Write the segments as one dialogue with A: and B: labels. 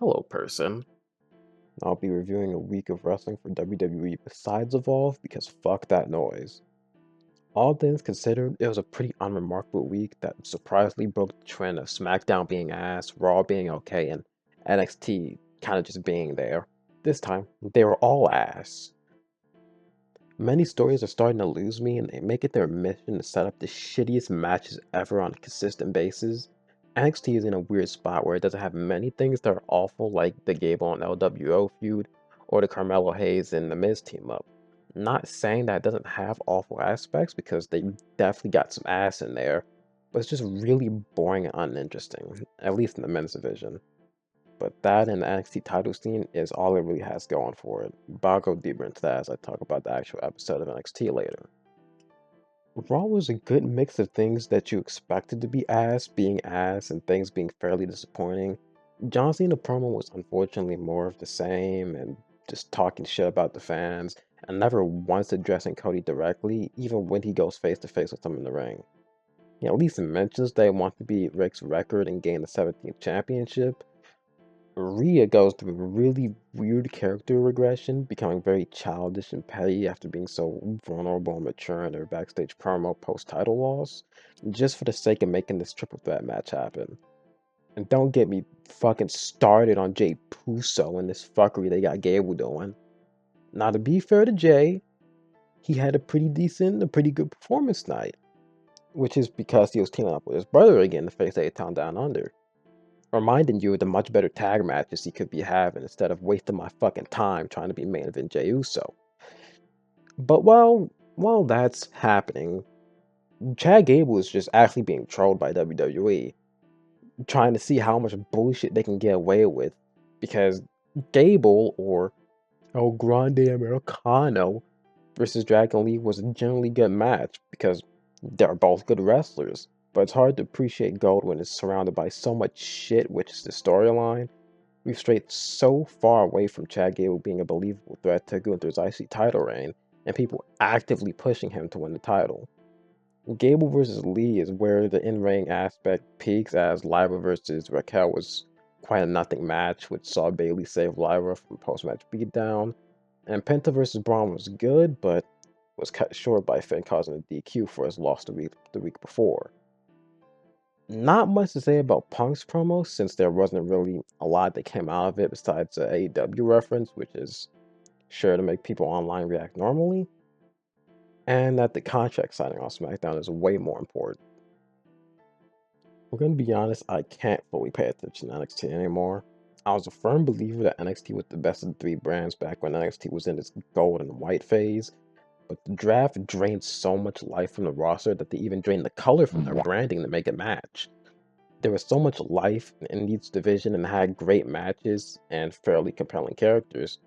A: Hello, person. I'll be reviewing a week of wrestling for WWE besides Evolve because fuck that noise. All things considered, it was a pretty unremarkable week that surprisingly broke the trend of SmackDown being ass, Raw being okay, and NXT kind of just being there. This time, they were all ass. Many stories are starting to lose me, and they make it their mission to set up the shittiest matches ever on a consistent basis. NXT is in a weird spot where it doesn't have many things that are awful, like the Gable and LWO feud, or the Carmelo Hayes and The Miz team up. Not saying that it doesn't have awful aspects, because they definitely got some ass in there, but it's just really boring and uninteresting, at least in the men's division. But that and the NXT title scene is all it really has going for it. But I'll go deeper into that as I talk about the actual episode of NXT later. Raw was a good mix of things that you expected to be ass being ass and things being fairly disappointing. John Cena promo was unfortunately more of the same and just talking shit about the fans and never once addressing Cody directly, even when he goes face to face with him in the ring. He at least mentions they want to beat Rick's record and gain the 17th championship. Rhea goes through really weird character regression, becoming very childish and petty after being so vulnerable and mature in her backstage promo post-title loss, just for the sake of making this triple threat match happen. And don't get me fucking started on Jay Puso and this fuckery they got Gable doing. Now, to be fair to Jay, he had a pretty good performance tonight, which is because he was teaming up with his brother again to face A-Town Down Under, reminding you of the much better tag matches he could be having instead of wasting my fucking time trying to be main event Jey Uso. But while that's happening, Chad Gable is just actually being trolled by WWE, trying to see how much bullshit they can get away with, because Gable or El Grande Americano versus Dragon Lee was a generally good match because they're both good wrestlers. But it's hard to appreciate gold when it's surrounded by so much shit, which is the storyline. We've strayed so far away from Chad Gable being a believable threat to Gunther's IC title reign, and people actively pushing him to win the title. Gable versus Lee is where the in-ring aspect peaks, as Lyra versus Raquel was quite a nothing match, which saw Bayley save Lyra from post-match beatdown, and Penta versus Braun was good, but was cut short by Finn causing a DQ for his loss the week before. Not much to say about Punk's promo, since there wasn't really a lot that came out of it besides the AEW reference, which is sure to make people online react normally, and that the contract signing on SmackDown is way more important. I'm gonna be honest, I can't fully pay attention to NXT anymore. I was a firm believer that NXT was the best of the three brands back when NXT was in its gold and white phase, but the draft drained so much life from the roster that they even drained the color from their branding to make it match. There was so much life in each division and had great matches and fairly compelling characters,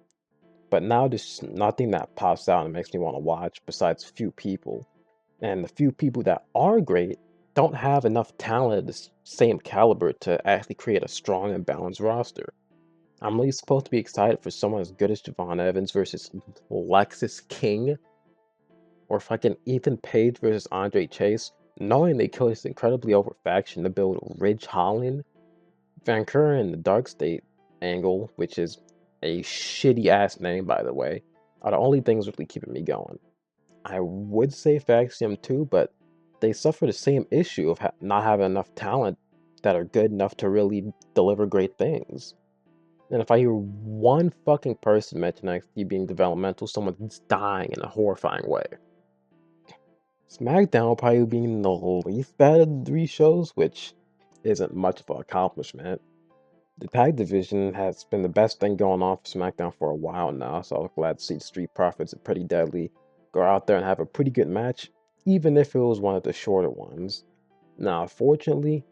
A: but now there's just nothing that pops out and makes me want to watch besides a few people. And the few people that are great don't have enough talent of the same caliber to actually create a strong and balanced roster. I'm really supposed to be excited for someone as good as Javon Evans versus Lexis King, or fucking Ethan Page versus Andre Chase, knowing they killed this incredibly over faction to build Ridge Holland, Vancouver and the Dark State angle, which is a shitty ass name by the way, are the only things really keeping me going. I would say Faxium too, but they suffer the same issue of not having enough talent that are good enough to really deliver great things. And if I hear one fucking person mention NXT being developmental, someone's dying in a horrifying way. SmackDown probably being the least bad of the three shows, which isn't much of an accomplishment. The tag division has been the best thing going on for SmackDown for a while now, so I was glad to see the Street Profits and Pretty Deadly go out there and have a pretty good match, even if it was one of the shorter ones. Now, unfortunately,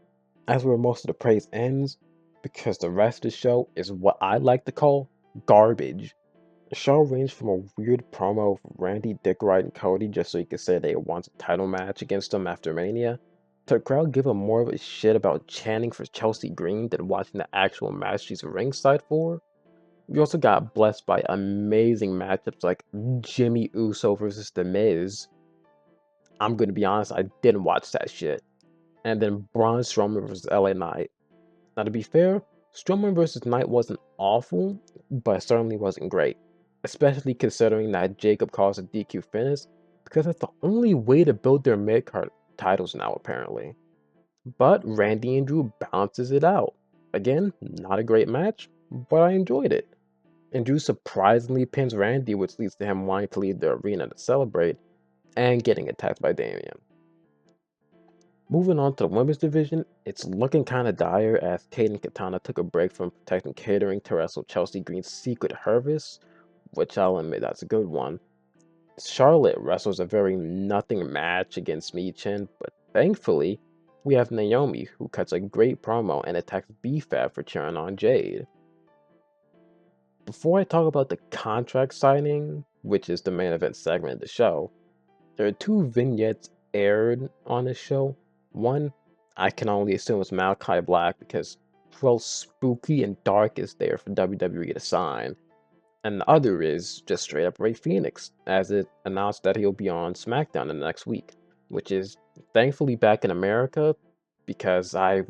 A: that's where most of the praise ends, because the rest of the show is what I like to call garbage. The show ranged from a weird promo of Randy, Dick Wright, and Cody just so he could say they want a title match against them after Mania, to the crowd giving more of a shit about chanting for Chelsea Green than watching the actual match she's ringside for. We also got blessed by amazing matchups like Jimmy Uso versus The Miz. I'm gonna be honest, I didn't watch that shit. And then Braun Strowman versus LA Knight. Now, to be fair, Strowman versus Knight wasn't awful, but it certainly wasn't great, especially considering that Jacob caused a DQ finish, because that's the only way to build their mid-card titles now, apparently. But Randy and Drew balances it out. Again, not a great match, but I enjoyed it. And Drew surprisingly pins Randy, which leads to him wanting to leave the arena to celebrate, and getting attacked by Damian. Moving on to the women's division, it's looking kind of dire as Kate and Katana took a break from protecting catering to wrestle Chelsea Green's Secret Harvest, which I'll admit that's a good one. Charlotte wrestles a very nothing match against Michin, but thankfully, we have Naomi who cuts a great promo and attacks B-Fab for cheering on Jade. Before I talk about the contract signing, which is the main event segment of the show, there are two vignettes aired on this show. One, I can only assume it's Malachi Black because, well, spooky and dark is there for WWE to sign. And the other is just straight up Ray Phoenix, as it announced that he'll be on SmackDown in the next week, which is thankfully back in America because I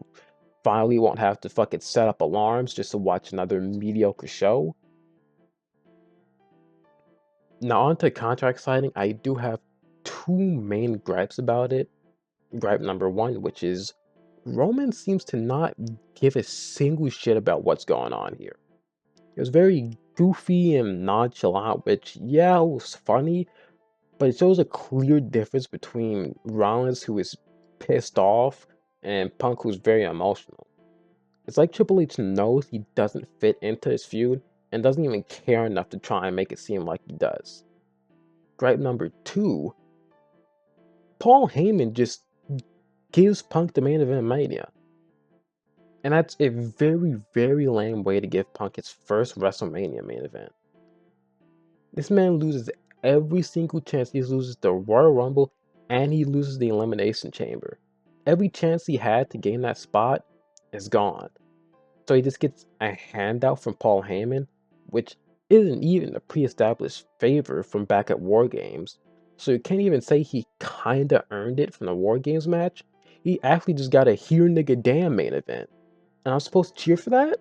A: finally won't have to fucking set up alarms just to watch another mediocre show. Now, on to contract signing, I do have two main gripes about it. Gripe number one, which is Roman seems to not give a single shit about what's going on here. It was very goofy and nonchalant, which, yeah, it was funny, but it shows a clear difference between Rollins, who is pissed off, and Punk, who's very emotional. It's like Triple H knows he doesn't fit into this feud and doesn't even care enough to try and make it seem like he does. Gripe number two, Paul Heyman just gives Punk the main event Mania. And that's a very, very lame way to give Punk his first WrestleMania main event. This man loses every single chance. He loses the Royal Rumble and he loses the Elimination Chamber. Every chance he had to gain that spot is gone. So he just gets a handout from Paul Heyman, which isn't even a pre-established favor from back at War Games. So you can't even say he kinda earned it from the War Games match. He actually just got a here nigga damn main event. And I'm supposed to cheer for that?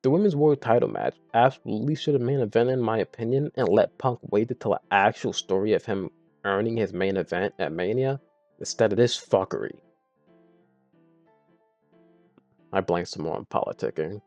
A: The women's world title match absolutely should have main evented in my opinion and let Punk wait to tell an actual story of him earning his main event at Mania instead of this fuckery. I blanked some more on politicking.